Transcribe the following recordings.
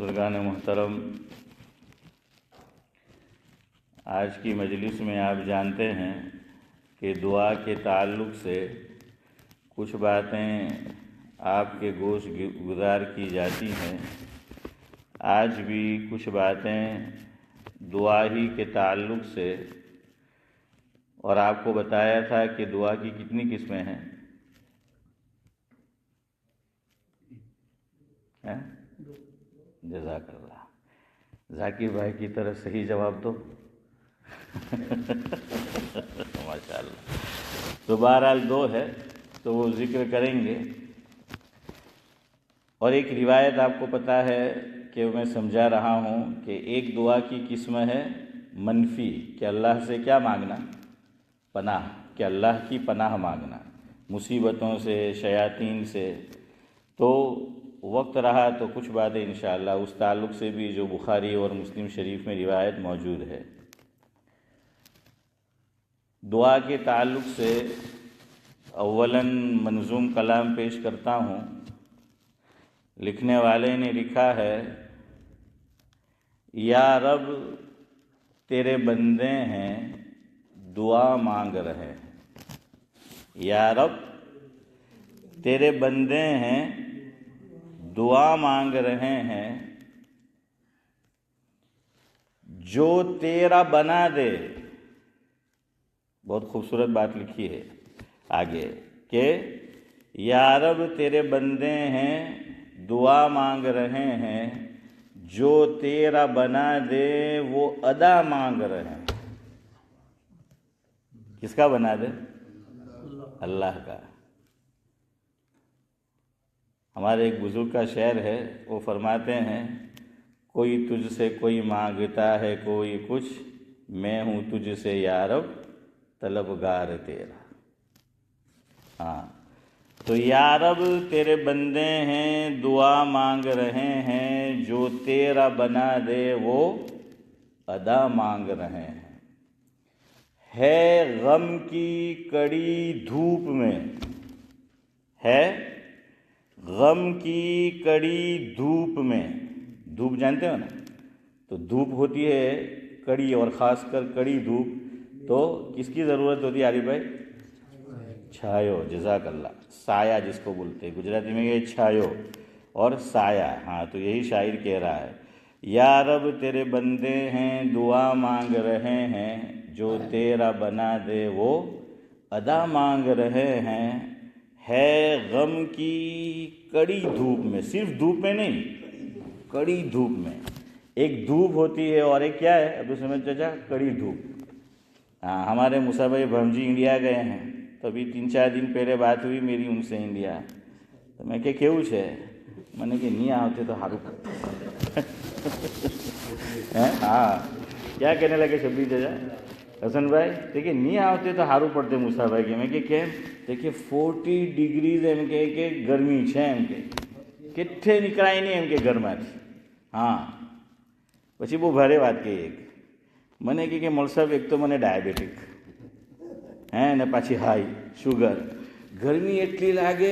بزرگان محترم، آج کی مجلس میں آپ جانتے ہیں کہ دعا کے تعلق سے کچھ باتیں آپ کے گوش گزار کی جاتی ہیں۔ آج بھی کچھ باتیں دعا ہی کے تعلق سے، اور آپ کو بتایا تھا کہ دعا کی کتنی قسمیں ہیں؟ جزاک اللہ۔ ذاکر بھائی کی طرف صحیح جواب دو۔ ماشاء اللہ۔ تو بہرحال دو ہے تو وہ ذکر کریں گے، اور ایک روایت آپ کو پتہ ہے کہ میں سمجھا رہا ہوں کہ ایک دعا کی قسم ہے منفی، کہ اللہ سے کیا مانگنا؟ پناہ، کہ اللہ کی پناہ مانگنا مصیبتوں سے، شیاطین سے۔ تو وقت رہا تو کچھ باتیں انشاءاللہ اس تعلق سے بھی جو بخاری اور مسلم شریف میں روایت موجود ہے۔ دعا کے تعلق سے اولاً منظوم کلام پیش کرتا ہوں۔ لکھنے والے نے لکھا ہے: یا رب تیرے بندے ہیں دعا مانگ رہے ہیں۔ یا رب تیرے بندے ہیں دعا مانگ رہے ہیں، جو تیرا بنا دے۔ بہت خوبصورت بات لکھی ہے آگے کہ یا رب تیرے بندے ہیں دعا مانگ رہے ہیں، جو تیرا بنا دے وہ ادا مانگ رہے ہیں۔ کس کا بنا دے؟ اللہ کا۔ ہمارے ایک بزرگ کا شعر ہے، وہ فرماتے ہیں: کوئی تجھ سے کوئی مانگتا ہے کوئی کچھ، میں ہوں تجھ سے یا رب طلبگار تیرا۔ ہاں، تو یا رب تیرے بندے ہیں دعا مانگ رہے ہیں، جو تیرا بنا دے وہ ادا مانگ رہے ہیں۔ ہے غم کی کڑی دھوپ میں، ہے غم کی کڑی دھوپ میں۔ دھوپ جانتے ہو نا؟ تو دھوپ ہوتی ہے کڑی، اور خاص کر کڑی دھوپ تو کس کی ضرورت ہوتی ہے عارف بھائی؟ چھایو، جزاک اللہ۔ سایہ جس کو بولتے ہیں گجراتی میں، یہ چھایو اور سایہ۔ ہاں، تو یہی شاعر کہہ رہا ہے: یا رب تیرے بندے ہیں دعا مانگ رہے ہیں، جو تیرا بنا دے وہ ادا مانگ رہے ہیں۔ ہے غم کی کڑی دھوپ میں، صرف دھوپ میں نہیں، کڑی دھوپ میں۔ ایک دھوپ ہوتی ہے اور ایک کیا ہے عبد السمد چچا؟ کڑی دھوپ۔ ہاں، ہمارے موسیٰ بھائی بھمجی انڈیا گئے ہیں، تو ابھی 3-4 دن پہلے بات ہوئی میری ان سے انڈیا، تو میں کہ کیوں چھے؟ میں نے کہ نہیں آتے تو ہارو پڑتے۔ ہاں، کیا کہنے لگے شبیر چچا؟ حسن بھائی دیکھیں نہیں آتے تو ہارو پڑتے موسیٰ بھائی کے۔ میں کہ کیم؟ دیکھیں 40 ڈگریز એમ કે ગરમી છે એમ કે કેટલે નીકળાય નહીં એમ કે ઘરમાંથી। હા, પછી બહુ ભારે વાત કહી એક મને કે મોલસાબ એક તો મને ડાયાબિટીક હે ને પાછી હાઈ શુગર, ગરમી એટલી લાગે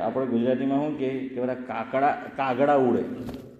આપણે ગુજરાતીમાં શું કે બધા કાગડા ઉડે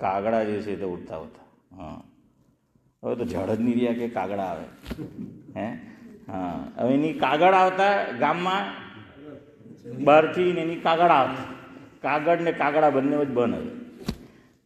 કાગડા જે છે તો ઉડતા હોતા। હા, હવે તો ઝાડ જ નહીં રહ્યા કે કાગડા આવે હે। હા, હવે એની કાગળ આવતા ગામમાં બહારથી ને એની કાગળ આવતા, કાગળ ને કાગડા બંને જ બને।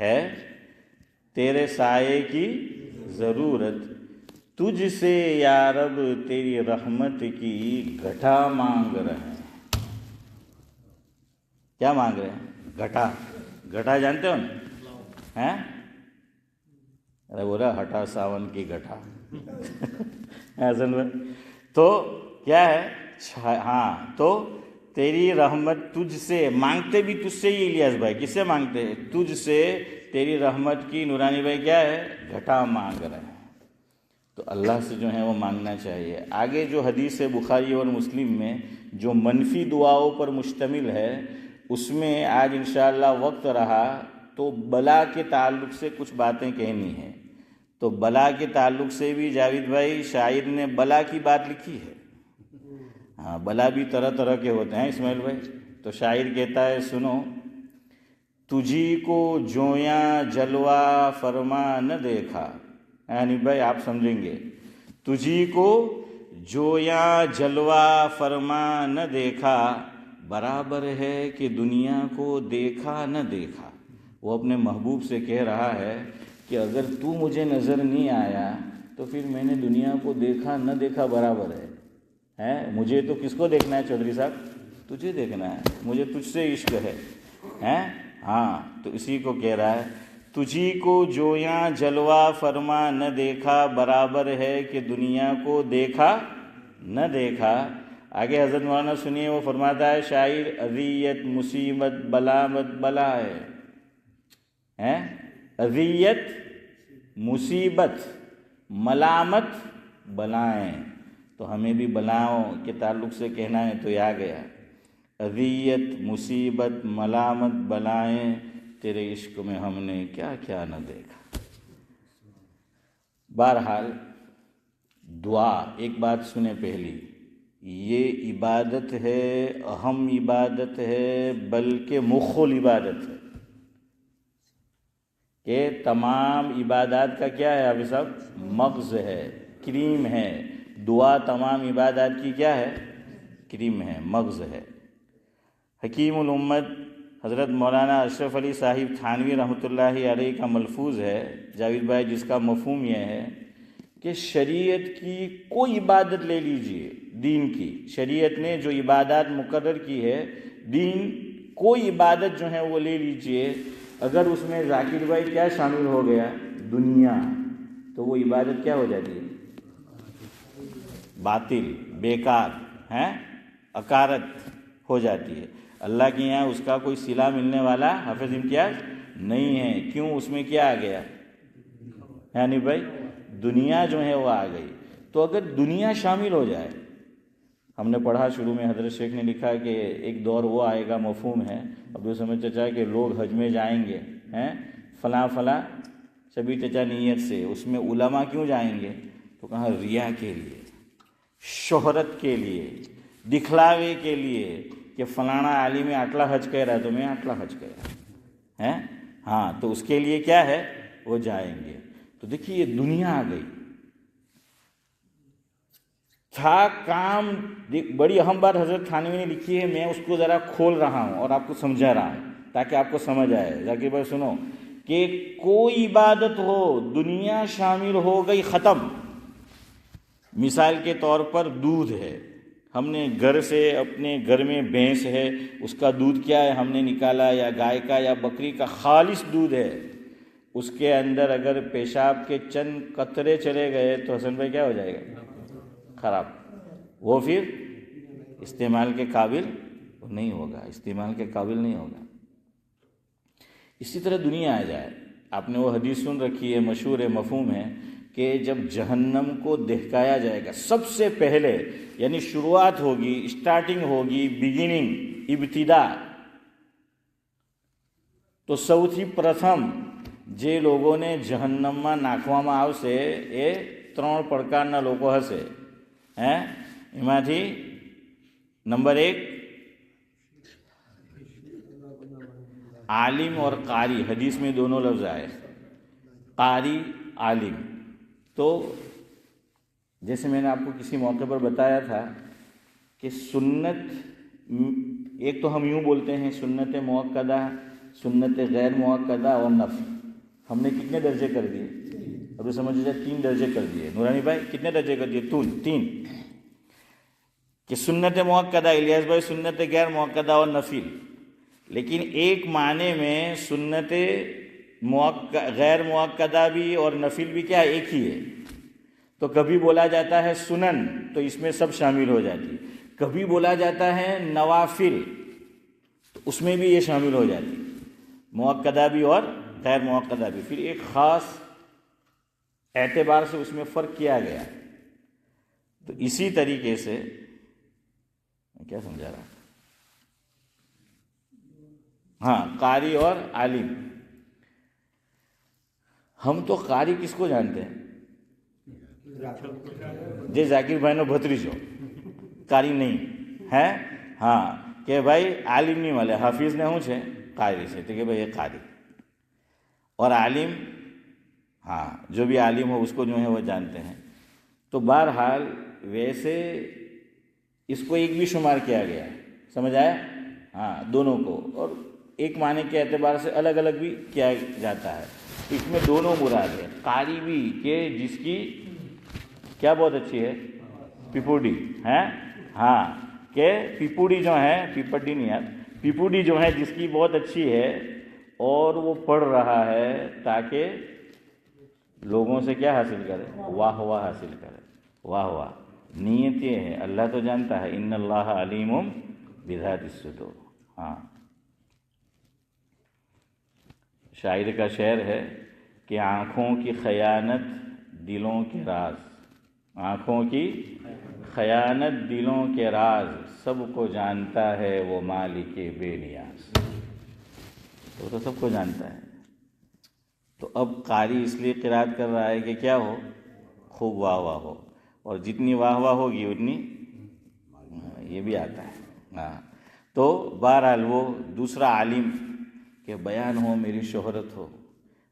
ہے تیرے سائے کی ضرورت، تجھ سے یا رب تیری رحمت کی گھٹا مانگ رہے ہیں۔ کیا مانگ رہے ہیں؟ گھٹا۔ گھٹا جانتے ہو نا؟ ہیں؟ ارے بولا ہٹا ساون کی گھٹا۔ حسن بھائی تو کیا ہے؟ ہاں، تو تیری رحمت تجھ سے مانگتے بھی تجھ سے ہی الیاس بھائی، کس سے مانگتے ہیں؟ تجھ سے تیری رحمت کی۔ نورانی بھائی کیا ہے؟ گھٹا مانگ رہے ہیں۔ تو اللہ سے جو ہے وہ مانگنا چاہیے۔ آگے جو حدیث ہے بخاری اور مسلم میں جو منفی دعاؤں پر مشتمل ہے، اس میں آج انشاءاللہ وقت رہا تو بلا کے تعلق سے کچھ باتیں کہنی ہیں۔ تو بلا کے تعلق سے بھی جاوید بھائی شاعر نے بلا کی بات لکھی ہے۔ ہاں، بلا بھی طرح طرح کے ہوتے ہیں اسماعیل بھائی۔ تو شاعر کہتا ہے سنو، تجھی کو جویاں جلوہ فرما نہ دیکھا، یعنی بھائی آپ سمجھیں گے، تجھی کو جویاں جلوہ فرما نہ دیکھا، برابر ہے کہ دنیا کو دیکھا نہ دیکھا۔ وہ اپنے محبوب سے کہہ رہا ہے کہ اگر تو مجھے نظر نہیں آیا تو پھر میں نے دنیا کو دیکھا نہ دیکھا برابر ہے۔ مجھے تو کس کو دیکھنا ہے چودھری صاحب؟ تجھے دیکھنا ہے، مجھے تجھ سے عشق ہے۔ ہاں، تو اسی کو کہہ رہا ہے، تجھی کو جویاں جلوہ فرما نہ دیکھا، برابر ہے کہ دنیا کو دیکھا نہ دیکھا۔ آگے حضرت مولانا سنیے، وہ فرماتا ہے شاعر، اذیت مصیبت بلامت بلا ہے، اذیت مصیبت ملامت بلائیں۔ تو ہمیں بھی بلاؤں کے تعلق سے کہنا ہے تو یہ آ گیا، اذیت مصیبت ملامت بلائیں، تیرے عشق میں ہم نے کیا کیا نہ دیکھا۔ بہرحال دعا، ایک بات سنیں پہلی، یہ عبادت ہے، اہم عبادت ہے، بلکہ مخ العبادت ہے۔ کہ تمام عبادات کا کیا ہے ابھی صاحب؟ مغز ہے، کریم ہے۔ دعا تمام عبادات کی کیا ہے؟ کریم ہے، مغز ہے۔ حکیم الامت حضرت مولانا اشرف علی صاحب تھانوی رحمۃ اللہ علیہ کا ملفوظ ہے جاوید بھائی، جس کا مفہوم یہ ہے کہ شریعت کی کوئی عبادت لے لیجئے، دین کی، شریعت نے جو عبادات مقرر کی ہے، دین کوئی عبادت جو ہے وہ لے لیجئے، اگر اس میں ذاکر بھائی کیا شامل ہو گیا؟ دنیا، تو وہ عبادت کیا ہو جاتی ہے؟ باطل، بیکار، اکارت ہو جاتی ہے۔ اللہ کے یہاں اس کا کوئی صلہ ملنے والا حافظ امتیاز نہیں ہے۔ کیوں؟ اس میں کیا آ گیا؟ یعنی بھائی دنیا جو ہے وہ آ گئی۔ تو اگر دنیا شامل ہو جائے، ہم نے پڑھا شروع میں، حضرت شیخ نے لکھا کہ ایک دور وہ آئے گا، مفہوم ہے عبدالصمد چچا، کہ لوگ حج میں جائیں گے، فلاں فلاں شبیر چچا نیت سے، اس میں علماء کیوں جائیں گے؟ تو کہا ریا کے لیے، شہرت کے لیے، دکھلاوے کے لیے، کہ فلانا عالم آٹلا حج کہہ رہا ہے تو میں آٹلا حج کہہ رہا ہے۔ ہاں، تو اس کے لیے کیا ہے؟ وہ جائیں گے۔ تو دیکھیے یہ دنیا آ گئی۔ تھا کام، بڑی اہم بات حضرت تھانوی نے لکھی ہے، میں اس کو ذرا کھول رہا ہوں اور آپ کو سمجھا رہا ہوں تاکہ آپ کو سمجھ آئے۔ ذاکر بھائی سنو، کہ کوئی عبادت ہو، دنیا شامل ہو گئی، ختم۔ مثال کے طور پر دودھ ہے، ہم نے گھر سے، اپنے گھر میں بھینس ہے، اس کا دودھ کیا ہے؟ ہم نے نکالا، یا گائے کا یا بکری کا خالص دودھ ہے، اس کے اندر اگر پیشاب کے چند قطرے چلے گئے تو حسن بھائی کیا ہو جائے گا؟ خراب، وہ پھر استعمال کے قابل نہیں ہوگا، استعمال کے قابل نہیں ہوگا۔ اسی طرح دنیا آ جائے، آپ نے وہ حدیث سن رکھی ہے، مشہور ہے، مفہوم ہے، کہ جب جہنم کو دہکایا جائے گا سب سے پہلے، یعنی شروعات ہوگی، اسٹارٹنگ ہوگی، بگننگ، ابتدا، تو સૌથી પ્રથમ જે લોકોને જહન્નમમાં નાખવામાં આવશે એ 3 પ્રકારના લોકો હશે। એમાંથી નંબર 1 عالم اور قاری، حدیث میں دونوں لفظ آئے، قاری، عالم۔ تو جیسے میں نے آپ کو کسی موقع پر بتایا تھا کہ سنت، ایک تو ہم یوں بولتے ہیں سنت موقدہ، سنت غیر مؤکدہ اور نفل ہم نے کتنے درجے کر دیے؟ ابھی سمجھ جائے 3 درجے کر دیے. نورانی بھائی کتنے درجے کر دیے؟ 3 کہ سنت مؤکدہ الیاس بھائی سنت غیر مؤکدہ اور نفل. لیکن ایک معنی میں سنت غیر مؤکدہ بھی اور نفل بھی کیا ایک ہی ہے. تو کبھی بولا جاتا ہے سنن تو اس میں سب شامل ہو جاتی، کبھی بولا جاتا ہے نوافل تو اس میں بھی یہ شامل ہو جاتی، مؤکدہ بھی اور غیر مؤکدہ بھی. پھر ایک خاص اعتبار سے اس میں فرق کیا گیا. تو اسی طریقے سے میں کیا سمجھا رہا، ہاں قاری اور عالم. ہم تو قاری کس کو جانتے ہیں؟ جے ذاکر بھائی نو بھتریجو قاری نہیں ہے. ہاں کہ بھائی عالم نہیں والے حافظ نے ہوں چھے قاری سے تو کہ بھائی یہ قاری اور عالم، ہاں جو بھی عالم ہو اس کو جو ہے وہ جانتے ہیں. تو بہرحال ویسے اس کو ایک بھی شمار کیا گیا ہے، سمجھ آیا؟ ہاں دونوں کو، اور ایک معنی کے اعتبار سے الگ الگ بھی کیا جاتا ہے. اس میں دونوں مراد ہے. قاری بھی کہ جس کی کیا بہت اچھی ہے، پیپوڑی ہے، ہاں کہ پیپوڑی جو ہے، پیپڑی نہیں ہے، پیپوڑی جو ہے جس کی بہت اچھی ہے اور وہ پڑھ رہا ہے تاکہ لوگوں سے کیا حاصل کرے، واہ واہ حاصل کرے. واہ واہ نیت یہ ہے، اللہ تو جانتا ہے ان اللہ علیم بذات الصدور. ہاں شاعر کا شعر ہے کہ آنکھوں کی خیانت دلوں کے راز، آنکھوں کی خیانت دلوں کے راز سب کو جانتا ہے وہ مالک بے نیاز. وہ تو سب کو جانتا ہے. تو اب قاری اس لیے قرات کر رہا ہے کہ کیا ہو، خوب واہ واہ ہو، اور جتنی واہ واہ ہوگی اتنی یہ بھی آتا ہے. ہاں تو بہرحال وہ دوسرا عالم کہ بیان ہو میری شہرت ہو،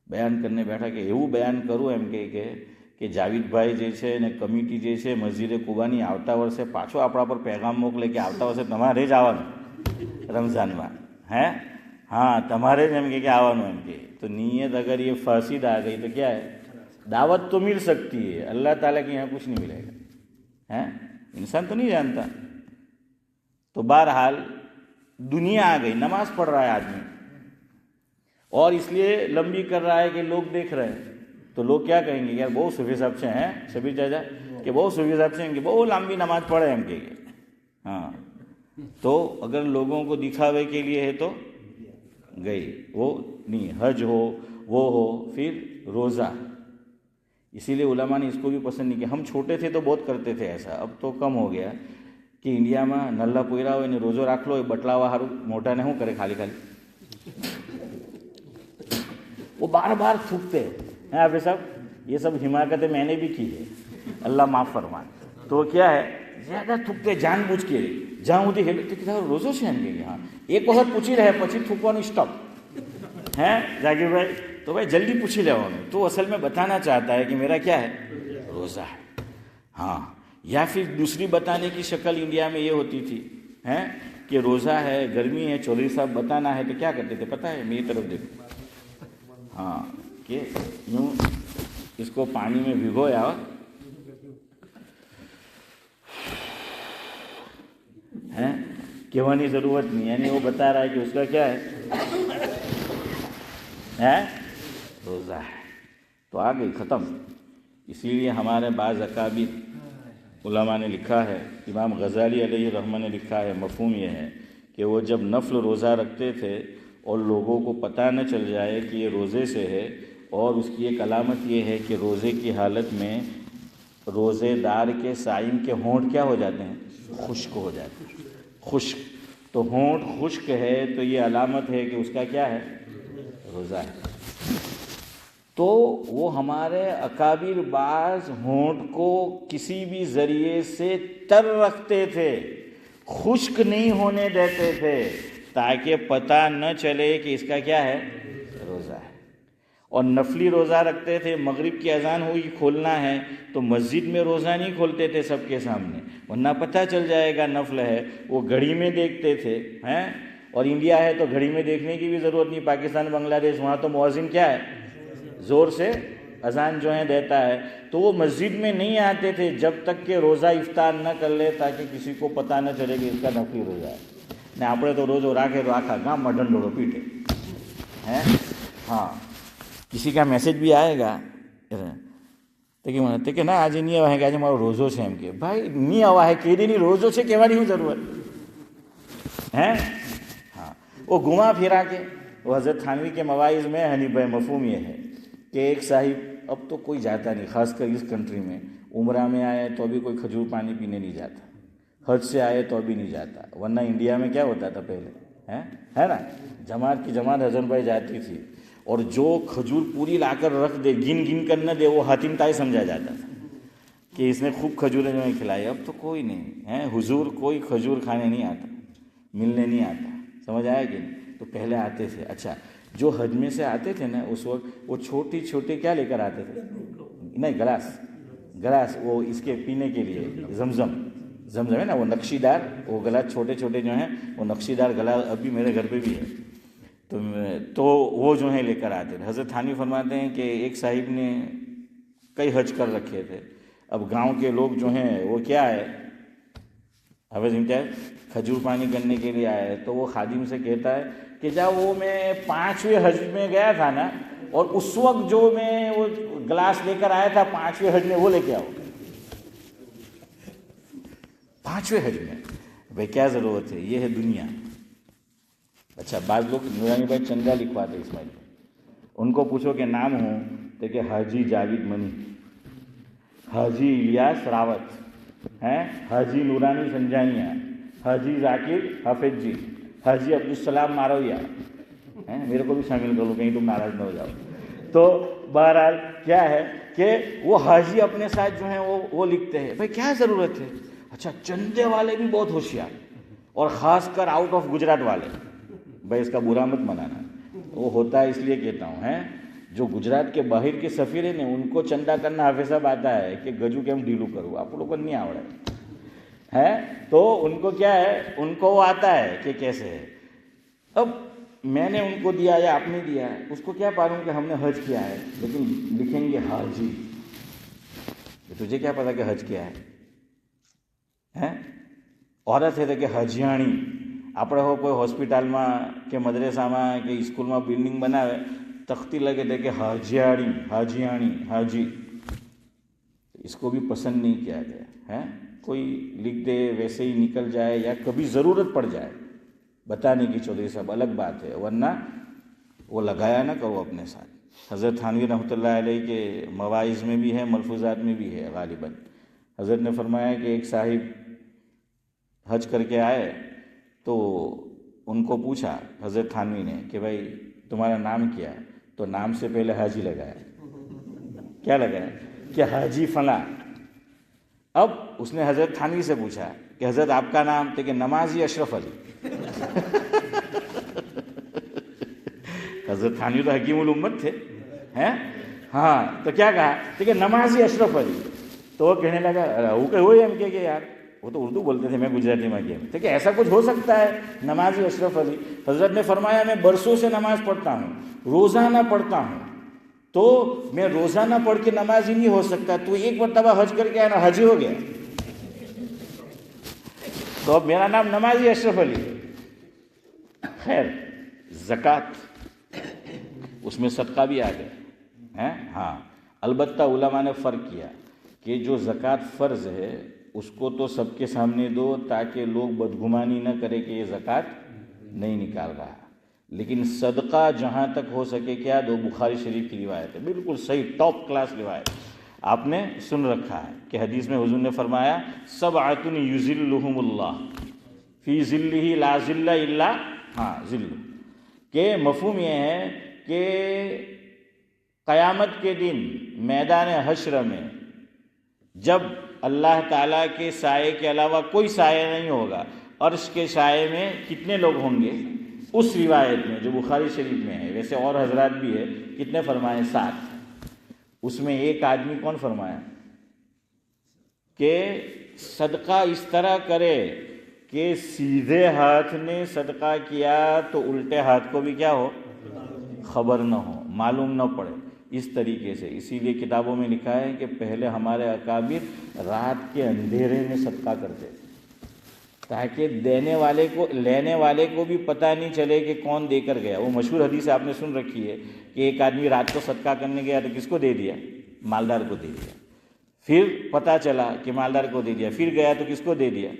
بیان کرنے بیٹھا کہ એવું بیان કરું એમ કે જાવીદભાઈ જે છે ને કમિટી જે છે મસ્જિદે કુબાની આવતા વર્ષે પાછો આપણા પર પેગામ મોકલે કે આવતા વર્ષે તમારે જ આવવાનું રમઝાનમાં, હે ہاں تمہارے جم کے کیا آوانو ایم کے. تو نیت اگر یہ فاسد آ گئی تو کیا ہے، دعوت تو مل سکتی ہے، اللہ تعالیٰ کے یہاں کچھ نہیں ملے گا، ہیں انسان تو نہیں جانتا. تو بہرحال دنیا آ گئی، نماز پڑھ رہا ہے آدمی اور اس لیے لمبی کر رہا ہے کہ لوگ دیکھ رہے ہیں. تو لوگ کیا کہیں گے، یار بہت صوفی صاحب سے ہیں شبیر چاچا کہ بہت صوفی صاحب سے ہیں کہ بہت لمبی نماز پڑھے ہم کے. ہاں تو اگر لوگوں کو دکھاوے کے لیے ہے تو گئی، وہ نہیں. حج ہو وہ ہو، پھر روزہ. اسی لیے علماء نے اس کو بھی پسند نہیں کیا. ہم چھوٹے تھے تو بہت کرتے تھے ایسا، اب تو کم ہو گیا کہ انڈیا میں نલ્લા પોયરા હોય ને રોજો રાખલો હોય બટલાવા હારું મોટાને શું કરે ખાલી ખાલી وہ بار بار تھوکتے ہیں. حافظ صاحب یہ سب حماقتیں میں نے بھی کی ہے، اللہ معاف فرمان. تو کیا ہے زیادہ تھوکتے جان بوجھ کے જ્યાં સુધી રોજો છે એમ કે હા એક વખત પૂછી રહે પછી થૂકવાનું સ્ટોપ ہے ذاکر بھائی. تو بھائی جلدی پوچھ لیવાનું. تو اصل میں بتانا چاہتا ہے کہ میرا کیا ہے، روزہ ہے. ہاں یا پھر دوسری بتانے کی شکل انڈیا میں یہ ہوتی تھی ہیں کہ روزہ ہے، گرمی ہے، چودھری صاحب بتانا ہے تو کیا کرتے تھے پتہ ہے، میری طرف دیکھو، ہاں کہ یوں اس کو پانی میں بھگویا اور ہیں کہنے ضرورت نہیں، یعنی وہ بتا رہا ہے کہ اس کا کیا ہے روزہ ہے. تو آ گئی ختم. اسی لیے ہمارے بعض اکابر علماء نے لکھا ہے، امام غزالی علیہ رحمہ نے لکھا ہے، مفہوم یہ ہے کہ وہ جب نفل روزہ رکھتے تھے اور لوگوں کو پتہ نہ چل جائے کہ یہ روزے سے ہے، اور اس کی ایک علامت یہ ہے کہ روزے کی حالت میں روزے دار کے صائم کے ہونٹ کیا ہو جاتے ہیں، خشک ہو جاتے ہیں. خشک تو ہونٹ خشک ہے تو یہ علامت ہے کہ اس کا کیا ہے، روزہ ہے. تو وہ ہمارے اکابر بعض ہونٹ کو کسی بھی ذریعے سے تر رکھتے تھے، خشک نہیں ہونے دیتے تھے تاکہ پتہ نہ چلے کہ اس کا کیا ہے، روزہ ہے. اور نفلی روزہ رکھتے تھے. مغرب کی اذان ہوئی کھولنا ہے تو مسجد میں روزہ نہیں کھولتے تھے سب کے سامنے، ورنہ پتہ چل جائے گا نفل ہے. وہ گھڑی میں دیکھتے تھے ہیں اور انڈیا ہے تو گھڑی میں دیکھنے کی بھی ضرورت نہیں. پاکستان بنگلہ دیش وہاں تو مؤذن کیا ہے, زور سے اذان جو ہے دیتا ہے. تو وہ مسجد میں نہیں آتے تھے جب تک کہ روزہ افطار نہ کر لے, تاکہ کسی کو پتہ نہ چلے کہ اس کا نفلی روزہ ہے. ને આપણે તો રોજો રાખે તો આખા ગામમાં ઢંઢોળો પીટે હે. હા, કિસી કા મેસેજ બી આયેગા તો કે ના આજે નહીં આવા, કે આજે મારો રોજો છે. એમ કે ભાઈ નહીં આવા હે, કેદીની રોજો છે કહેવાની શું જરૂરત હે. હા, وہ گھما پھرا کے وہ حضرت تھانوی کے مواعظ میں حنیف بھائی مفہوم یہ ہے کہ ایک صاحب اب تو کوئی جاتا نہیں, خاص کر اس کنٹری میں. عمرہ میں آئے تو ابھی کوئی کھجور پانی پینے نہیں جاتا, حج سے آئے تو ابھی نہیں جاتا. ورنہ انڈیا میں کیا ہوتا تھا پہلے ہے نا, جماعت کی جماعت حسن بھائی جاتی تھی, اور جو کھجور پوری لا کر رکھ دے, گن گن کر نہ دے, وہ حاتم طائی سمجھا جاتا تھا کہ اس نے خوب کھجوریں جو ہے کھلائی. اب تو کوئی نہیں ہے, حضور کوئی کھجور کھانے نہیں آتا, ملنے نہیں آتا. سمجھ آیا کہ نہیں؟ تو پہلے آتے تھے. اچھا, جو حج میں سے آتے تھے نا اس وقت وہ چھوٹی چھوٹی کیا لے کر آتے تھے, نہیں گلاس وہ اس کے پینے کے لیے, زمزم ہے نا, وہ نقشی دار, وہ گلاس چھوٹے چھوٹے جو ہیں, وہ نقشی دار گلاس ابھی میرے گھر پہ بھی ہے. تو وہ جو ہیں لے کر آتے تھے. حضرت تھانوی فرماتے ہیں کہ ایک صاحب نے کئی حج کر رکھے تھے. اب گاؤں کے لوگ جو ہیں وہ کیا ہے, حافظ امتیاز, کھجور پانی کرنے کے لیے آئے. تو وہ خادم سے کہتا ہے کہ جا وہ میں 5ویں حج میں گیا تھا نا, اور اس وقت جو میں وہ گلاس لے کر آیا تھا 5ویں حج میں, وہ لے کے آؤ. 5ویں حج میں بھائی کیا ضرورت ہے, یہ ہے دنیا. اچھا, بعض لوگ نورانی بھائی چندہ لکھواتے اسماعیل, ان کو پوچھو کہ نام ہوں تو کہ حاجی جاوید منی, حاجی الیاس راوت ہیں, حاجی نورانی سنجانیہ, حاجی ذاکر حافظ جی, حاجی عبدالسلام مارویہ ہیں. میرے کو بھی شامل کر لو کہیں تم ناراض نہ ہو جاؤ. تو بہرحال کیا ہے کہ وہ حاجی اپنے ساتھ جو ہیں وہ لکھتے ہیں. بھائی کیا ضرورت ہے. اچھا, چندے والے بھی بہت ہوشیار, اور خاص کر آؤٹ آف گجرات والے. بھائی اس کا برا مت منانا, وہ ہوتا ہے اس لیے کہتا ہوں ہیں, جو گجرات کے باہر کے سفیر ہیں نا, ان کو چندہ کرنا حافظ صاحب آتا ہے کہ گجو کے ہم ڈیلو کرو, آپ لوگوں کو نہیں آوڑا ہے. تو ان کو کیا ہے, ان کو وہ آتا ہے کہ کیسے ہے. اب میں نے ان کو دیا یا آپ نے دیا, اس کو کیا پالوں کہ ہم نے حج کیا ہے, لیکن لکھیں گے حاجی. تجھے کیا پتا کہ حج کیا ہے. عورت ہے تو کہ حجیانی. આપણે હો કોઈ હોસ્પિટલમાં કે મદ્રેસામાં કે સ્કૂલમાં બિલ્ડિંગ બનાવે, તખ્તી લગે દે કે હાજીયાણી હાજી. اس کو بھی پسند نہیں کیا گیا ہے. کوئی لکھ دے ویسے ہی نکل جائے, یا کبھی ضرورت پڑ جائے بتانے کی, چودھری صاحب الگ بات ہے, ورنہ وہ لگایا نہ کرو اپنے ساتھ. حضرت تھانوی رحمۃ اللہ علیہ کے مواعظ میں بھی ہے, ملفوظات میں بھی ہے غالباً. حضرت نے فرمایا کہ ایک صاحب حج کر کے آئے تو ان کو پوچھا حضرت تھانوی نے کہ بھائی تمہارا نام کیا ہے, تو نام سے پہلے حاجی لگایا. کیا لگایا کہ حاجی فلاں. اب اس نے حضرت تھانوی سے پوچھا کہ حضرت آپ کا نام, تو کہ نمازی اشرف علی. حضرت تھانوی تو حکیم الامت تھے ہیں, ہاں, تو کیا کہا تو کہ نمازی اشرف علی. تو وہ کہنے لگا وہی ہم کہ یار, وہ تو اردو بولتے تھے, میں گجراتی میں کیا, تو کہ ایسا کچھ ہو سکتا ہے نمازی اشرف علی. حضرت نے فرمایا میں برسوں سے نماز پڑھتا ہوں, روزانہ پڑھتا ہوں, تو میں روزانہ پڑھ کے نمازی نہیں ہو سکتا, تو ایک مرتبہ حج کر کے آیا نا, حجی ہو گیا. تو اب میرا نام نمازی اشرف علی. خیر, زکوٰۃ اس میں صدقہ بھی آ گیا. ہاں, البتہ علماء نے فرق کیا کہ جو زکوٰۃ فرض ہے اس کو تو سب کے سامنے دو, تاکہ لوگ بدگمانی نہ کرے کہ یہ زکوٰۃ نہیں نکال رہا. لیکن صدقہ جہاں تک ہو سکے کیا دو. بخاری شریف کی روایت ہے, بالکل صحیح ٹاپ کلاس روایت, آپ نے سن رکھا ہے کہ حدیث میں حضور نے فرمایا سبعۃ یظلھم اللہ فی ظلہ لا ظل الا ظل. کہ مفہوم یہ ہے کہ قیامت کے دن میدان حشر میں جب اللہ تعالیٰ کے سائے کے علاوہ کوئی سایہ نہیں ہوگا, عرش کے سائے میں کتنے لوگ ہوں گے. اس روایت میں جو بخاری شریف میں ہے, ویسے اور حضرات بھی ہے, کتنے فرمائے 7. اس میں ایک آدمی کون فرمایا کہ صدقہ اس طرح کرے کہ سیدھے ہاتھ نے صدقہ کیا تو الٹے ہاتھ کو بھی کیا ہو، خبر نہ ہو، معلوم نہ پڑے، اس طریقے سے۔ اسی لیے کتابوں میں لکھا ہے کہ پہلے ہمارے اکابر رات کے اندھیرے میں صدقہ کرتے تھے، تاکہ دینے والے کو، لینے والے کو بھی پتہ نہیں چلے کہ کون دے کر گیا۔ وہ مشہور حدیث آپ نے سن رکھی ہے کہ ایک آدمی رات کو صدقہ کرنے گیا تو کس کو دے دیا؟ مالدار کو دے دیا۔ پھر پتہ چلا کہ مالدار کو دے دیا، پھر گیا تو کس کو دے دیا؟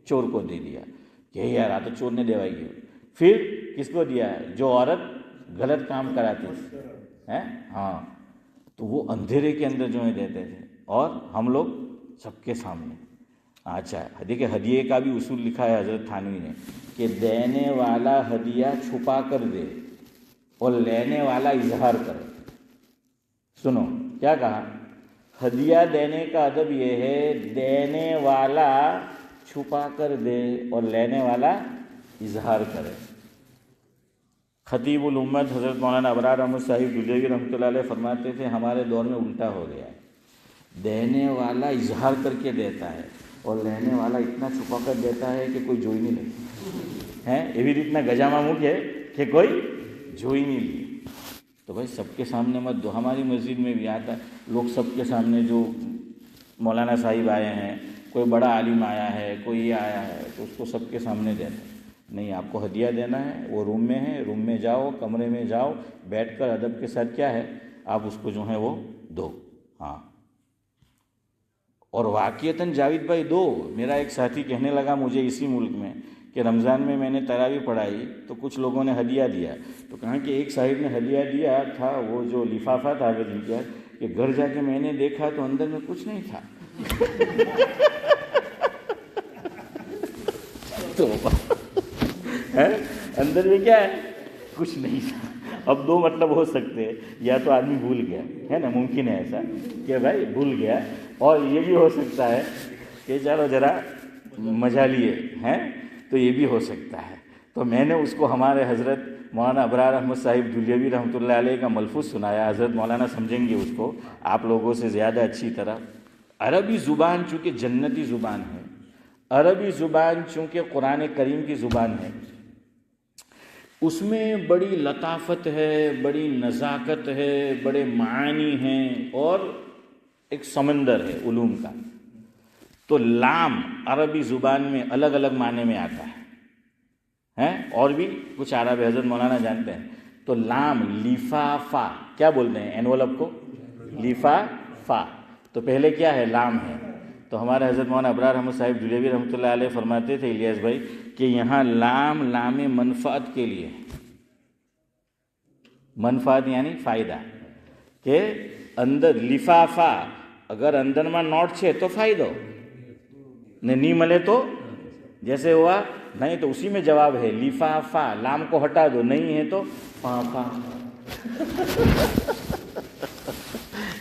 چور کو دے دیا کہ یار آ تو چور نے دیوائی کی۔ پھر کس کو دیا؟ جو عورت غلط کام کراتی تھی، ہاں، تو وہ اندھیرے کے اندر جو ہے دیتے تھے، اور ہم لوگ سب کے سامنے۔ اچھا، دیکھیں ہدیے کا بھی اصول لکھا ہے حضرت تھانوی نے کہ دینے والا ہدیہ چھپا کر دے اور لینے والا اظہار کرے۔ سنو کیا کہا، ہدیہ دینے کا ادب یہ ہے دینے والا چھپا کر دے اور لینے والا اظہار کرے۔ خطیب الامت حضرت مولانا ابرار احمد صاحب دہلوی رحمۃ اللہ علیہ فرماتے تھے ہمارے دور میں الٹا ہو گیا ہے، دینے والا اظہار کر کے دیتا ہے اور لینے والا اتنا چھپا کر دیتا ہے کہ کوئی جو ہی نہیں لگتا ہے، یہ بھی اتنا گجامہ منہ ہے کہ کوئی جو ہی نہیں لی۔ تو بھائی سب کے سامنے مت دو۔ ہماری مسجد میں بھی آتا ہے لوگ سب کے سامنے، جو مولانا صاحب آئے ہیں، کوئی بڑا عالم آیا ہے، کوئی یہ آیا ہے، تو اس کو سب کے سامنے دینا نہیں۔ آپ کو ہدیہ دینا ہے، وہ روم میں ہے، روم میں جاؤ، کمرے میں جاؤ، بیٹھ کر ادب کے ساتھ کیا ہے آپ اس کو جو ہے وہ دو۔ ہاں، اور واقعتاً جاوید بھائی دو۔ میرا ایک ساتھی کہنے لگا مجھے اسی ملک میں کہ رمضان میں نے تراویح پڑھائی تو کچھ لوگوں نے ہدیہ دیا، تو کہا کہ ایک صاحب نے ہدیہ دیا تھا وہ جو لفافہ تھا جن کا، کہ گھر جا کے میں نے دیکھا تو اندر میں کچھ نہیں تھا۔ تو اندر میں کیا ہے؟ کچھ نہیں تھا۔ اب دو مطلب ہو سکتے ہیں، یا تو آدمی بھول گیا ہے نا، ممکن ہے ایسا کہ بھائی بھول گیا، اور یہ بھی ہو سکتا ہے کہ چلو ذرا مزہ لیے ہیں، تو یہ بھی ہو سکتا ہے۔ تو میں نے اس کو ہمارے حضرت مولانا ابرار احمد صاحب دہلوی رحمۃ اللہ علیہ کا ملفوظ سنایا۔ حضرت مولانا سمجھیں گے اس کو آپ لوگوں سے زیادہ اچھی طرح۔ عربی زبان چونکہ جنتی زبان ہے، عربی زبان چونکہ قرآن کریم کی زبان ہے، اس میں بڑی لطافت ہے، بڑی نزاکت ہے، بڑے معانی ہیں، اور ایک سمندر ہے علوم کا۔ تو لام عربی زبان میں الگ الگ معنی میں آتا ہے، اور بھی کچھ عرب حضرت مولانا جانتے ہیں۔ تو لام لفافہ کیا بولتے ہیں انولپ کو؟ لفافہ۔ تو پہلے کیا ہے؟ لام ہے۔ تو ہمارے حضرت مولانا ابرار احمد صاحب دہلوی رحمۃ اللہ علیہ فرماتے تھے الیاس بھائی کہ یہاں لام منفعت کے لیے، منفعت یعنی فائدہ، کہ اندر لفافہ اگر اندر میں نوٹ چھے تو فائدہ نہیں ملے تو جیسے ہوا نہیں، تو اسی میں جواب ہے لفافہ، لام کو ہٹا دو، نہیں ہے تو فافا،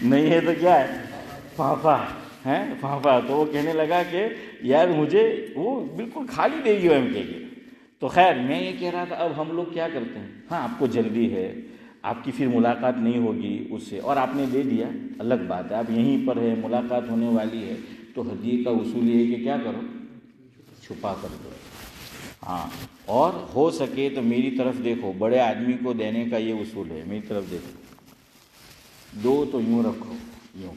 نہیں ہے تو کیا ہے؟ فافا ہے، فافا۔ تو وہ کہنے لگا کہ یار مجھے وہ بالکل خالی دے گی ایم کے۔ تو خیر میں یہ کہہ رہا تھا اب ہم لوگ کیا کرتے ہیں، ہاں آپ کو جلدی ہے، آپ کی پھر ملاقات نہیں ہوگی اس سے، اور آپ نے دے دیا الگ بات ہے، آپ یہیں پر ہے، ملاقات ہونے والی ہے، تو ہدیے کا اصول یہ ہے کہ کیا کرو، چھپا کر دو۔ ہاں، اور ہو سکے تو میری طرف دیکھو، بڑے آدمی کو دینے کا یہ اصول ہے، میری طرف دیکھو، دو تو یوں رکھو، یوں،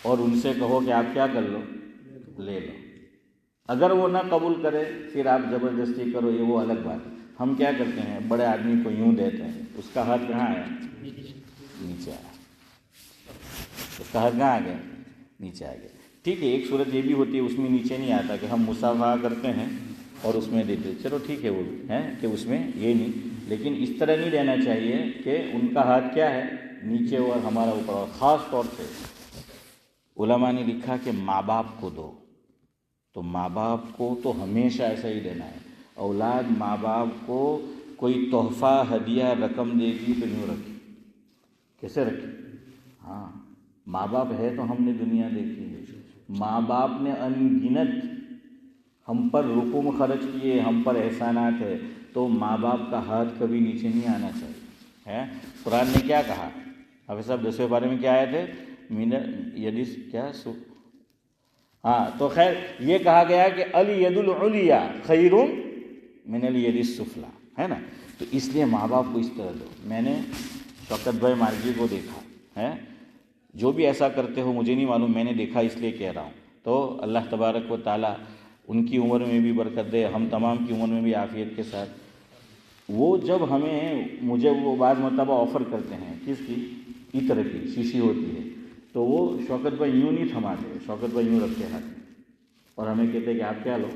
اور ان سے کہو کہ آپ کیا کر لو، لے لو۔ اگر وہ نہ قبول کرے پھر آپ زبردستی کرو، یہ وہ الگ بات ہے۔ ہم کیا کرتے ہیں، بڑے آدمی کو یوں دیتے ہیں، اس کا ہاتھ کہاں ہے؟ نیچے آیا، اس کا ہاتھ کہاں آ گیا؟ نیچے آ گیا۔ ٹھیک ہے، ایک صورت یہ بھی ہوتی ہے اس میں نیچے نہیں آتا کہ ہم مصافحہ کرتے ہیں اور اس میں دیتے، چلو ٹھیک ہے وہ ہے کہ اس میں یہ نہیں، لیکن اس طرح نہیں دینا چاہیے کہ ان کا ہاتھ کیا ہے؟ نیچے اور ہمارا اوپر۔ اور خاص طور سے علماء نے لکھا کہ ماں باپ کو دو، تو ماں باپ کو تو ہمیشہ ایسا ہی دینا ہے۔ اولاد ماں باپ کو کوئی تحفہ، ہدیہ، رقم دے گی تو یوں رکھی، کیسے رکھی؟ ہاں، ماں باپ ہے تو ہم نے دنیا دیکھی ہے، ماں باپ نے ان گنت ہم پر رقوم خرچ کیے، ہم پر احسانات ہے، تو ماں باپ کا ہاتھ کبھی نیچے نہیں آنا چاہیے۔ قرآن نے کیا کہا؟ حافظ صاحب 10ویں پارے میں کیا آئے تھے؟ کیا ہاں تو خیر یہ کہا گیا کہ الید العلیٰ خیر من الید السفلیٰ، ہے نا. تو اس لیے ماں باپ کو اس طرح دو. میں نے شوکت بھائی مالوی کو دیکھا ہے، جو بھی ایسا کرتے ہو مجھے نہیں معلوم، میں نے دیکھا اس لیے کہہ رہا ہوں. تو اللہ تبارک و تعالیٰ ان کی عمر میں بھی برکت دے، ہم تمام کی عمر میں بھی عافیت کے ساتھ. وہ جب مجھے وہ بعض مرتبہ آفر کرتے ہیں کس کی، عطر کی شیشی ہوتی ہے، تو وہ شوکت بھائی یوں نہیں تھماتے، شوکت بھائی یوں رکھتے ہاتھ میں اور ہمیں کہتے ہیں کہ آپ کیا لو،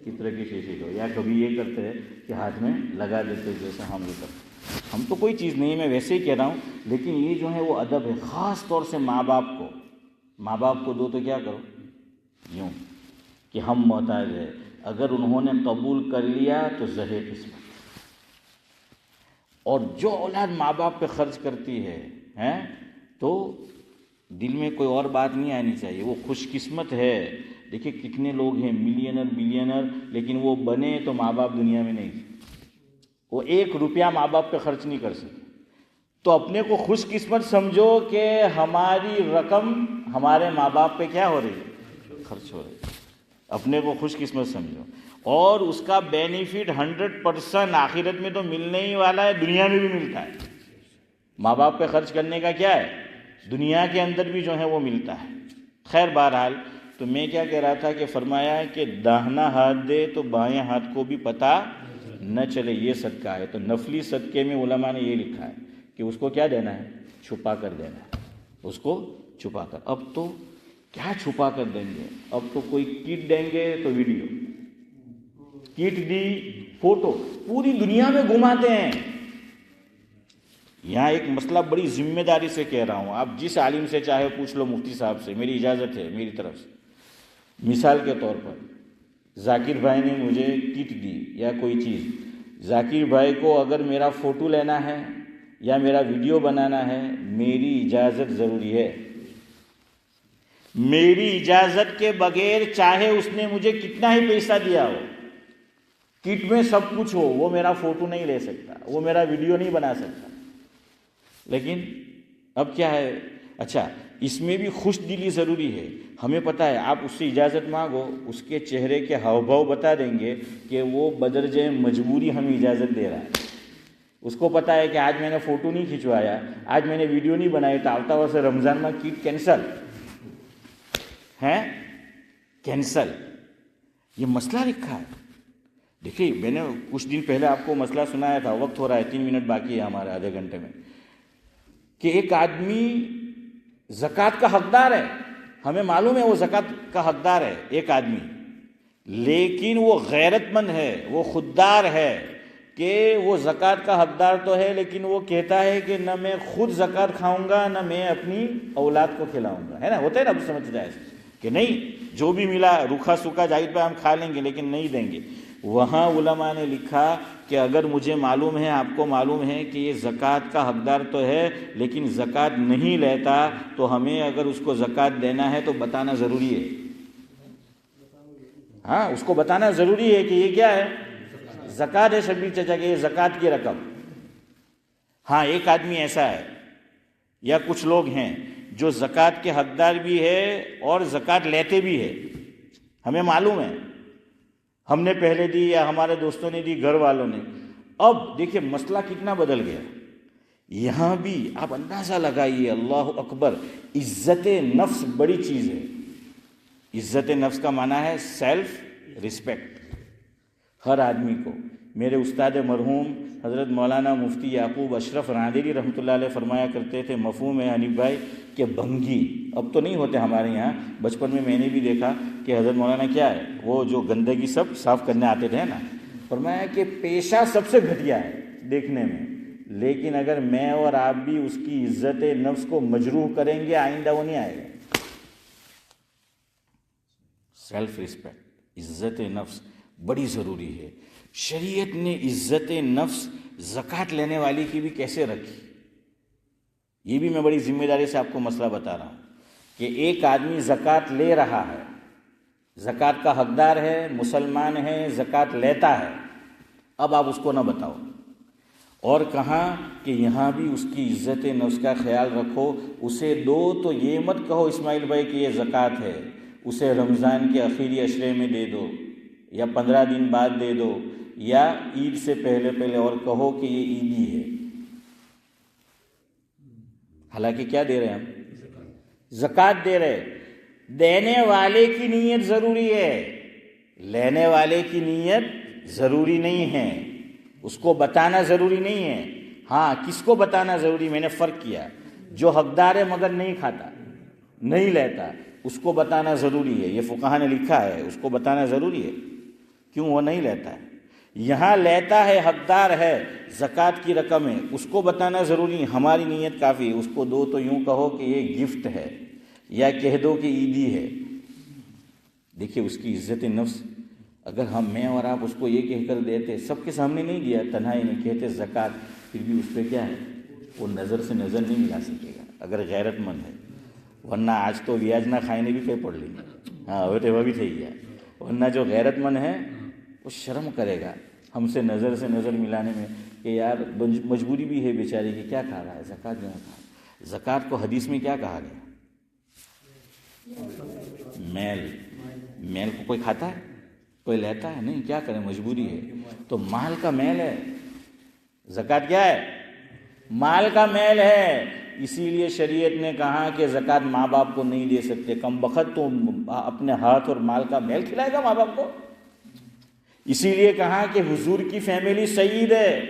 عطر کی شیشی لو. یا کبھی یہ کرتے ہیں کہ ہاتھ میں لگا دیتے جیسے ہم بھی کرتے. ہم تو کوئی چیز نہیں ہے، میں ویسے ہی کہہ رہا ہوں، لیکن یہ جو ہے وہ ادب ہے. خاص طور سے ماں باپ کو دو تو کیا کرو، یوں کہ ہم محتاج ہے. اگر انہوں نے قبول کر لیا تو زہر قسمت. اور جو اولاد ماں باپ پہ خرچ کرتی ہے تو دل میں کوئی اور بات نہیں آنی چاہیے، وہ خوش قسمت ہے. دیکھیے کتنے لوگ ہیں ملینر بلینر، لیکن وہ بنے تو ماں باپ دنیا میں نہیں، وہ 1 روپیہ ماں باپ پہ خرچ نہیں کر سکتے. تو اپنے کو خوش قسمت سمجھو کہ ہماری رقم ہمارے ماں باپ پہ کیا ہو رہی ہے، خرچ ہو رہی ہے. اپنے کو خوش قسمت سمجھو، اور اس کا بینیفٹ 100% آخرت میں تو ملنے ہی والا ہے، دنیا میں بھی ملتا ہے. ماں باپ پہ خرچ کرنے کا کیا ہے، دنیا کے اندر بھی جو ہے وہ ملتا ہے. خیر بہرحال تو میں کیا کہہ رہا تھا کہ فرمایا کہ داہنا ہاتھ دے تو بائیں ہاتھ کو بھی پتہ نہ چلے، یہ صدقہ ہے. تو نفلی صدقے میں علماء نے یہ لکھا ہے کہ اس کو کیا دینا ہے، چھپا کر دینا ہے، اس کو چھپا کر. اب تو کیا چھپا کر دیں گے، اب تو کوئی کٹ دیں گے تو ویڈیو کٹ دی، فوٹو پوری دنیا میں گھماتے ہیں. یہاں ایک مسئلہ بڑی ذمہ داری سے کہہ رہا ہوں، آپ جس عالم سے چاہے پوچھ لو، مفتی صاحب سے، میری اجازت ہے میری طرف سے. مثال کے طور پر ذاکر بھائی نے مجھے کٹ دی یا کوئی چیز، ذاکر بھائی کو اگر میرا فوٹو لینا ہے یا میرا ویڈیو بنانا ہے، میری اجازت ضروری ہے. میری اجازت کے بغیر چاہے اس نے مجھے کتنا ہی پیسہ دیا ہو، کٹ میں سب کچھ ہو، وہ میرا فوٹو نہیں لے سکتا، وہ میرا ویڈیو نہیں بنا سکتا. لیکن اب کیا ہے، اچھا اس میں بھی خوش دلی ضروری ہے. ہمیں پتہ ہے آپ اس سے اجازت مانگو، اس کے چہرے کے ہاؤ بھاؤ بتا دیں گے کہ وہ بدرجہ مجبوری ہمیں اجازت دے رہا ہے. اس کو پتہ ہے کہ آج میں نے فوٹو نہیں کھنچوایا، آج میں نے ویڈیو نہیں بنائی، تو آتا ہوا سے رمضان میں کیٹ کینسل ہے، کینسل. یہ مسئلہ لکھا ہے. دیکھیے میں نے کچھ دن پہلے آپ کو مسئلہ سنایا تھا، وقت ہو رہا ہے 3 منٹ باقی ہے ہمارے آدھے گھنٹے میں، کہ ایک آدمی زکوٰۃ کا حقدار ہے، ہمیں معلوم ہے وہ زکوٰۃ کا حقدار ہے ایک آدمی، لیکن وہ غیرت مند ہے، وہ خوددار ہے کہ وہ زکوٰۃ کا حقدار تو ہے، لیکن وہ کہتا ہے کہ نہ میں خود زکوٰۃ کھاؤں گا نہ میں اپنی اولاد کو کھلاؤں گا. ہے نا، ہوتا ہے نا، اب سمجھ جائے کہ نہیں جو بھی ملا روکھا سوکھا جاہد پہ ہم کھا لیں گے لیکن نہیں دیں گے. وہاں علماء نے لکھا کہ اگر مجھے معلوم ہے، آپ کو معلوم ہے کہ یہ زکوٰۃ کا حقدار تو ہے لیکن زکوٰۃ نہیں لیتا، تو ہمیں اگر اس کو زکوٰۃ دینا ہے تو بتانا ضروری ہے. ہاں اس کو بتانا ضروری ہے کہ یہ کیا ہے، زکوٰۃ ہے شبیر چچا کہ یہ زکوٰۃ کی رقم. ہاں ایک آدمی ایسا ہے یا کچھ لوگ ہیں جو زکوٰۃ کے حقدار بھی ہے اور زکوٰۃ لیتے بھی ہے، ہمیں معلوم ہے، ہم نے پہلے دی یا ہمارے دوستوں نے دی، گھر والوں نے. اب دیکھیں مسئلہ کتنا بدل گیا. یہاں بھی آپ اندازہ لگائیے، اللہ اکبر، عزت نفس بڑی چیز ہے. عزت نفس کا معنی ہے سیلف رسپیکٹ. ہر آدمی کو، میرے استاد مرحوم حضرت مولانا مفتی یعقوب اشرف راندیری رحمۃ اللہ علیہ فرمایا کرتے تھے، مفہوم ہے حنیف بھائی، کہ بھنگی اب تو نہیں ہوتے ہمارے یہاں، بچپن میں نے بھی دیکھا کہ حضرت مولانا کیا ہے، وہ جو گندگی سب صاف کرنے آتے تھے نا، فرمایا کہ پیشہ سب سے گھٹیا ہے دیکھنے میں، لیکن اگر میں اور آپ بھی اس کی عزت نفس کو مجروح کریں گے آئندہ وہ نہیں آئے گا. سیلف رسپیکٹ، عزت نفس بڑی ضروری ہے. شریعت نے عزت نفس زکوٰۃ لینے والی کی بھی کیسے رکھی، یہ بھی میں بڑی ذمہ داری سے آپ کو مسئلہ بتا رہا ہوں کہ ایک آدمی زکوٰۃ لے رہا ہے، زکوٰۃ کا حقدار ہے، مسلمان ہے، زکوٰۃ لیتا ہے. اب آپ اس کو نہ بتاؤ، اور کہاں کہ یہاں بھی اس کی عزت نفس کا خیال رکھو، اسے دو تو یہ مت کہو اسماعیل بھائی کہ یہ زکوٰۃ ہے، اسے رمضان کے آخری عشرے میں دے دو یا 15 دن بعد دے دو یا عید سے پہلے پہلے، اور کہو کہ یہ عیدی ہے۔ حالانکہ کیا دے رہے ہیں ہم؟ زکوٰۃ دے رہے۔ دینے والے کی نیت ضروری ہے، لینے والے کی نیت ضروری نہیں ہے، اس کو بتانا ضروری نہیں ہے۔ ہاں، کس کو بتانا ضروری؟ میں نے فرق کیا، جو حقدار ہے مگر نہیں کھاتا، نہیں لیتا، اس کو بتانا ضروری ہے۔ یہ فقہا نے لکھا ہے، اس کو بتانا ضروری ہے، کیوں؟ وہ نہیں لیتا ہے۔ یہاں لیتا ہے، حقدار ہے، زکوٰۃ کی رقم ہے، اس کو بتانا ضروری ہے، ہماری نیت کافی ہے۔ اس کو دو تو یوں کہو کہ یہ گفٹ ہے، یا کہہ دو کہ عیدی ہے۔ دیکھیے اس کی عزت نفس، اگر میں اور آپ اس کو یہ کہہ کر دیتے، سب کے سامنے نہیں دیا، تنہائی میں کہتے زکوٰۃ، پھر بھی اس پہ کیا ہے، وہ نظر سے نظر نہیں ملا سکے گا اگر غیرت مند ہے۔ ورنہ آج تو ویاج نہ کھائے نے بھی کہیں پڑھ لی، ہاں وہ بھی تھی گیا۔ ورنہ جو غیرت مند ہے وہ شرم کرے گا ہم سے نظر ملانے میں، کہ یار مجبوری بھی ہے بیچارے کی، کیا کھا رہا ہے، زکوٰۃ جو ہے۔ زکوٰۃ کو حدیث میں کیا کہا گیا؟ میل کو کوئی کھاتا ہے، کوئی لیتا ہے؟ نہیں، کیا کرے، مجبوری ہے۔ تو مال کا میل ہے، زکوٰۃ کیا ہے؟ مال کا میل ہے۔ اسی لیے شریعت نے کہا کہ زکوٰۃ ماں باپ کو نہیں دے سکتے، کم بخت تو اپنے ہاتھ اور مال کا میل کھلائے گا ماں باپ کو۔ اسی لیے کہا کہ حضور کی فیملی سید ہے،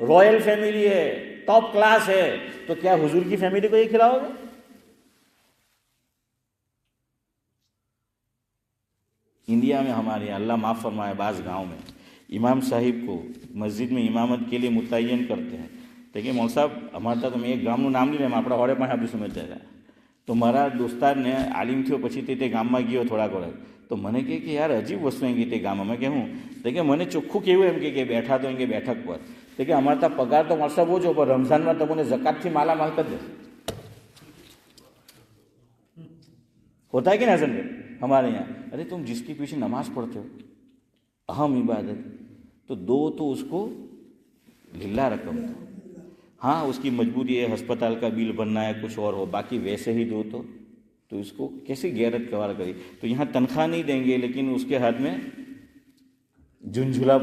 رائل فیملی ہے، ٹاپ کلاس ہے، تو کیا حضور کی فیملی کو یہ کھلاؤ گے؟ انڈیا میں ہمارے یہاں اللہ معاف فرمائے، بعض گاؤں میں امام صاحب کو مسجد میں امامت کے لیے متعین کرتے ہیں۔ دیکھیں مول صاحب، ہمارا تو ایک گام نام نہیں رہے، આપણા હોડે પણ આપણી સમજ જાય તો મારા દોસ્તારને આલિમ થયો પછી તે ગામમાં ગયો થોડાક વર્ષ, તો મને કહે કે યાર અજીબ વસ્તુ એમ કે ગામમાં, મેં કહું તો કે મને ચોખ્ખું કેવું એમ કે બેઠા તો એમ કે બેઠક પર, તો કે અમારા તો પગાર તો મળશે બહુ જ, પણ રમઝાનમાં તમને ઝકાતથી માલામાલ કરી દે। ہوتا ہے کہ نہیں حسن بھائی ہمارے یہاں؟ ارے تم جس کے پیچھے نماز پڑھتے ہو، اہم عبادت، تو دو تو اس کو للہ رقم دو۔ ہاں اس کی مجبوری ہے، ہسپتال کا بل بننا ہے، کچھ اور ہو، باقی ویسے ہی دو تو اس کو کیسے غیرت قرار کری؟ تو یہاں تنخواہ نہیں دیں گے، لیکن اس کے ہاتھ میں جھنجھلا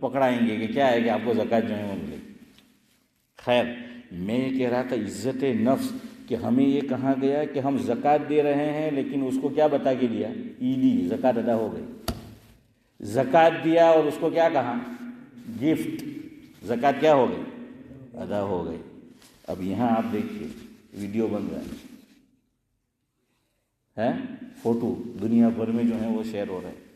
پکڑائیں گے کہ کیا ہے کہ آپ کو زکوٰۃ جو ہے وہ ملے۔ خیر، میں یہ کہہ رہا تھا عزت نفس، کہ ہمیں یہ کہا گیا کہ ہم زکوٰۃ دے رہے ہیں، لیکن اس کو کیا بتا کے دیا؟ عیدی، زکوٰۃ ادا ہو گئی۔ زکوٰۃ دیا اور اس کو کیا کہا؟ گفٹ۔ زکوٰۃ کیا ہو گئی؟ ادا ہو گئی۔ اب یہاں آپ دیکھیے ویڈیو بن رہا ہے، فوٹو دنیا بھر میں جو ہیں وہ شیئر ہو رہے ہیں،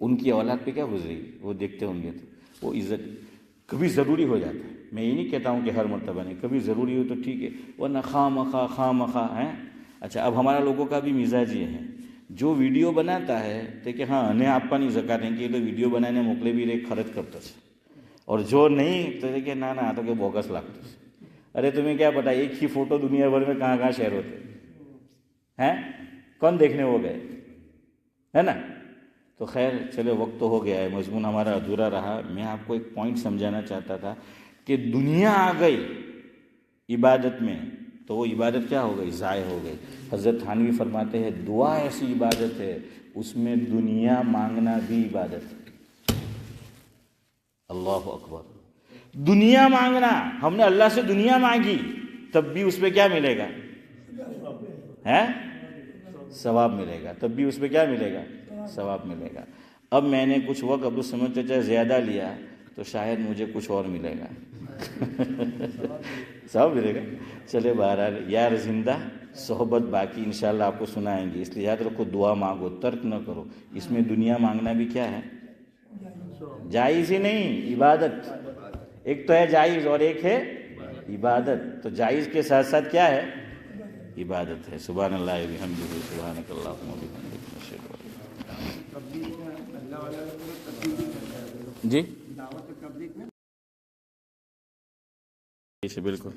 ان کی اولاد پہ کیا گزری وہ دیکھتے ہوں گے، تو وہ عزت کبھی ضروری ہو جاتا ہے۔ میں یہ نہیں کہتا ہوں کہ ہر مرتبہ نہیں، کبھی ضروری ہو تو ٹھیک ہے، ورنہ خواہ مخواہ ہیں۔ اچھا، اب ہمارا لوگوں کا بھی مزاج یہ ہے، جو ویڈیو بناتا ہے تو کہ ہاں انہیں آپ کا نہیں زکوٰۃ نہیں کی، تو ویڈیو بنانے موکلے بھی رہے خرچ کرتا سے، اور جو نہیں تو کہ نہ تو کہ بوگس لگتا سے۔ ارے تمہیں کیا پتا ایک ہی فوٹو دنیا بھر میں کہاں شیئر ہوتے ہیں، کون دیکھنے ہو گئے، ہے نا؟ تو خیر چلے، وقت تو ہو گیا ہے، مضمون ہمارا ادھورا رہا۔ میں آپ کو ایک پوائنٹ سمجھانا چاہتا تھا کہ دنیا آ گئی عبادت میں تو وہ عبادت کیا ہو گئی؟ ضائع ہو گئی۔ حضرت تھانوی فرماتے ہیں دعا ایسی عبادت ہے اس میں دنیا مانگنا بھی عبادت ہے۔ اللہ اکبر، دنیا مانگنا، ہم نے اللہ سے دنیا مانگی تب بھی اس پہ کیا ملے گا؟ ثواب ملے گا، تب بھی اس پہ کیا ملے گا؟ ثواب ملے گا۔ اب میں نے کچھ وقت عبدالصمد چچا زیادہ لیا تو شاید مجھے کچھ اور ملے گا، ثواب ملے گا۔ چلے بہرحال، یار زندہ صحبت باقی، انشاءاللہ آپ کو سنائیں گے، اس لیے یاد رکھو دعا مانگو، ترک نہ کرو۔ اس میں دنیا مانگنا بھی کیا ہے؟ جائز ہی نہیں، عبادت۔ ایک تو ہے جائز اور ایک ہے عبادت، تو جائز کے ساتھ ساتھ کیا ہے؟ عبادت ہے۔ سبحان اللہ و بحمدہ، سبحانک اللہم و بحمدک، نشہد ان لا الہ الا انت۔ جی بالکل